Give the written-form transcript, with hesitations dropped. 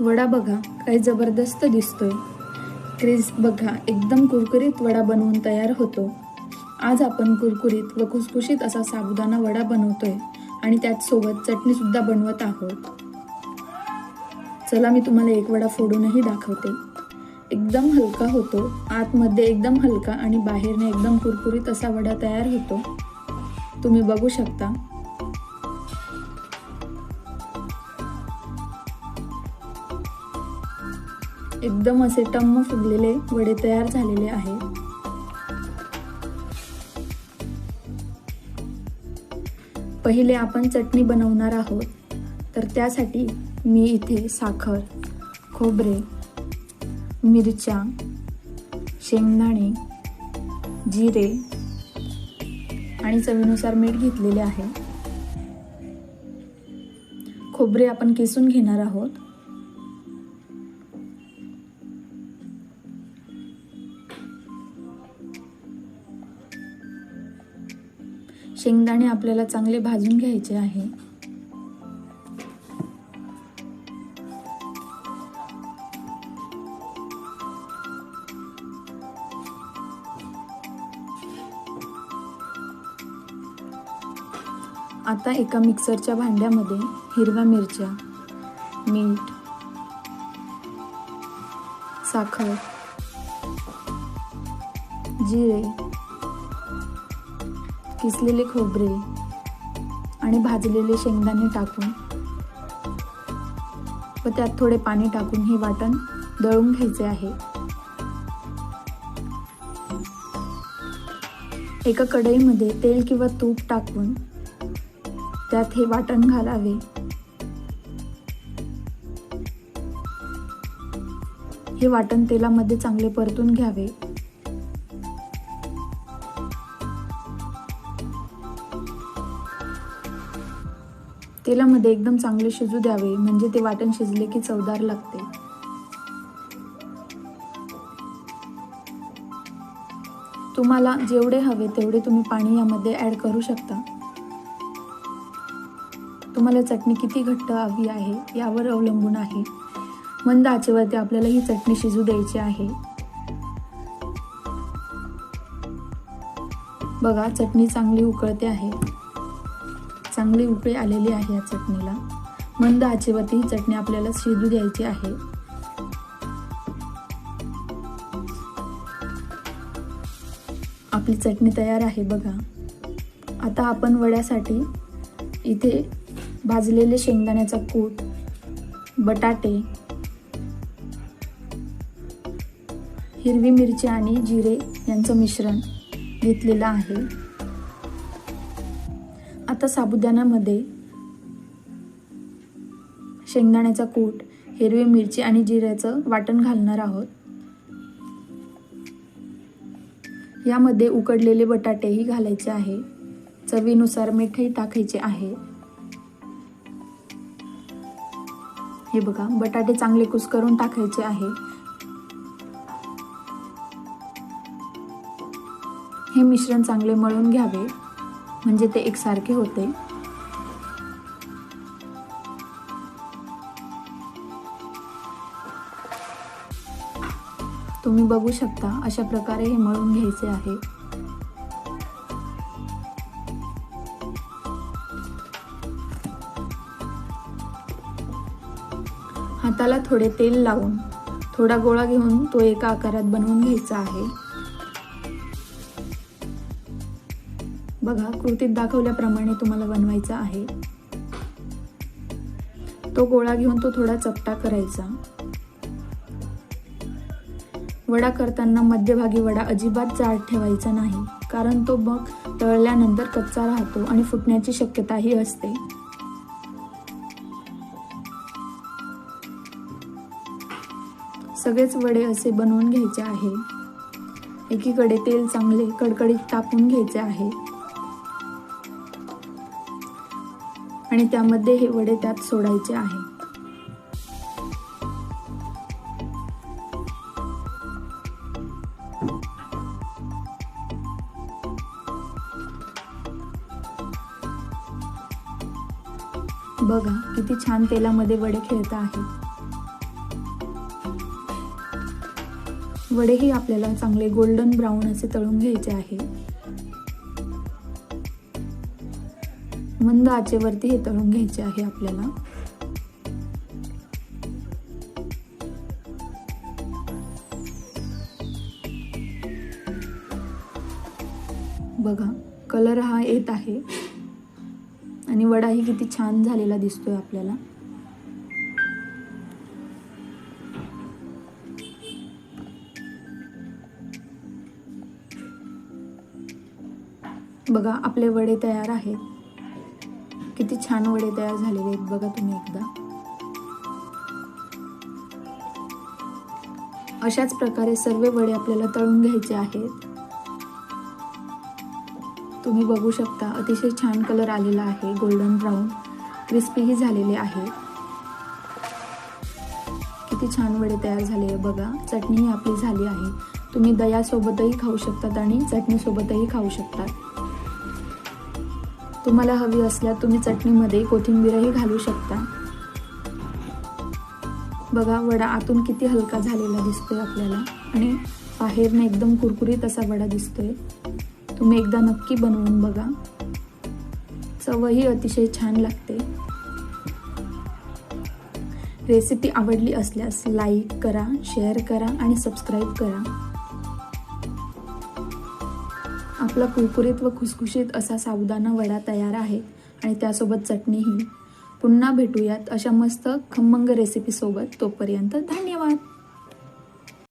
वडा बघा काय जबरदस्त दिसतोय. क्रिस्प बघा, एकदम कुरकुरीत वडा बनवून तयार होतो. आज आपण कुरकुरीत व खुसखुशीत असा साबुदाणा वडा बनवतोय आणि त्यात सोबत चटणी सुद्धा बनवत आहोत. चला मी तुम्हाला एक वडा फोडूनही दाखवते. एकदम हलका होतो, आतमध्ये एकदम हलका आणि बाहेरने एकदम कुरकुरीत असा वडा तयार होतो. तुम्ही बघू शकता. एकदम असे टम्म फुगलेले वडे तयार झालेले आहेत. पहिले आपण चटणी बनवणार आहोत. तर त्यासाठी मी इथे साखर, खोबरे, मिरच्या, शेंगदाणे, जिरे आणि चवीनुसार मीठ घेतलेले आहे. खोबरे आपण किसून घेणार आहोत. शेंगदाणे आपल्याला चांगले भाजून घ्यायचे आहे. आता एका मिक्सरच्या भांड्यामध्ये हिरव्या मिरच्या, मीठ, साखर, जिरे, किसलेले खोबरे आणि भाजलेले शेंगदाणे टाकून व त्यात थोडे पाणी टाकून हे वाटण दळून घ्यायचे आहे. एका कढईमध्ये तेल किंवा तूप टाकून त्यात हे वाटण घालावे. हे वाटण तेलामध्ये चांगले परतून घ्यावे. तेलामध्ये एकदम चांगले शिजू द्यावे, म्हणजे ते वाटण शिजले की चवदार लागते. तुम्हाला जेवढे हवे तेवढे तुम्ही पाणी यामध्ये ऍड करू शकता. तुम्हाला चटणी किती घट्ट हवी आहे यावर अवलंबून आहे. मंद आचेवरती आपल्याला ही चटणी शिजू द्यायची आहे. बघा, चटणी चांगली उकळते आहे. चांगली उकळी आलेली आहे या चटणीला. मंद आचेवरती ही चटणी आपल्याला शिजू द्यायची आहे. आपली चटणी तयार आहे बघा. आता आपण वड्यासाठी इथे भाजलेले शेंगदाण्याचा कूट, बटाटे, हिरवी मिरची आणि जिरे यांचं मिश्रण घेतलेलं आहे. आता साबुदाण्यामध्ये शेंगदाण्याचा कूट, हिरवी मिरची आणि जिऱ्याचं वाटण घालणार आहोत. यामध्ये उकडलेले बटाटेही घालायचे आहे. चवीनुसार मीठही टाकायचे आहे. हे बघा, बटाटे चांगले कुस्करून टाकायचे आहे. हे मिश्रण चांगले मळून घ्यावे, म्हणजे ते एकसारखे होते. तुम्ही बघू शकता, अशा प्रकारे हे मळून घ्यायचे आहे. हाताला थोडे तेल लावून थोडा गोळा घेऊन तो एका आकारात बनवून घ्यायचा आहे. बघा, कृतीत दाखवल्याप्रमाणे तुम्हाला बनवायचा आहे. तो गोळा घेऊन तो थोडा चपटा करायचा. वडा करताना मध्यभागी वडा अजिबात जाड ठेवायचा नाही, कारण तो मग तळल्यानंतर कच्चा राहतो आणि फुटण्याची शक्यताही असते. सगळेच वडे असे बनवून घ्यायचे आहे. एकीकडे तेल चांगले कडकडीत तापवून घ्यायचे आहे आणि त्यामध्ये हे वडे त्यात सोडायचे आहे. बघा, किती छान तेलामध्ये वडे खेळत आहेत. वडेही आपल्याला चांगले गोल्डन ब्राऊन असे तळून घ्यायचे आहे। मंद आचेवरती हे तळून घ्यायचे आहे आपल्याला। बघा कलर हा येत आहे आणि वडाही किती छान झालेला दिसतोय आपल्याला। बघा आपले वडे तयार आहेत। किती छान वडे तयार झालेले आहेत बघा तुम्ही एकदा। अशाच प्रकारे सर्व वडे आपल्याला तळून घ्यायचे आहेत। तुम्ही बघू शकता अतिशय छान कलर आलेला आहे, गोल्डन ब्राऊन, क्रिस्पीही झालेले आहे। किती छान वडे तयार झाले बघा। चटणीही आपली झाली आहे। तुम्ही दह्यासोबतही खाऊ शकतात आणि चटणीसोबतही खाऊ शकतात। तुम्हाला हवी असल्यास तुम्ही चटणीमध्ये कोथिंबीरही घालू शकता। बघा वडा आतून किती हलका झालेला दिसतोय आपल्याला आणि बाहेरने एकदम कुरकुरीत असा वडा दिसतोय। तुम्ही एकदा नक्की बनवून बघा, चवही अतिशय छान लागते। रेसिपी आवडली असल्यास लाईक करा, शेअर करा आणि सबस्क्राईब करा। आपला कुरकुरीत व खुसखुशीत असा साबुदाणा वडा तयार आहे आणि त्यासोबत चटणीही। पुन्हा भेटूयात अशा मस्त खमंग रेसिपी सोबत। तोपर्यंत धन्यवाद।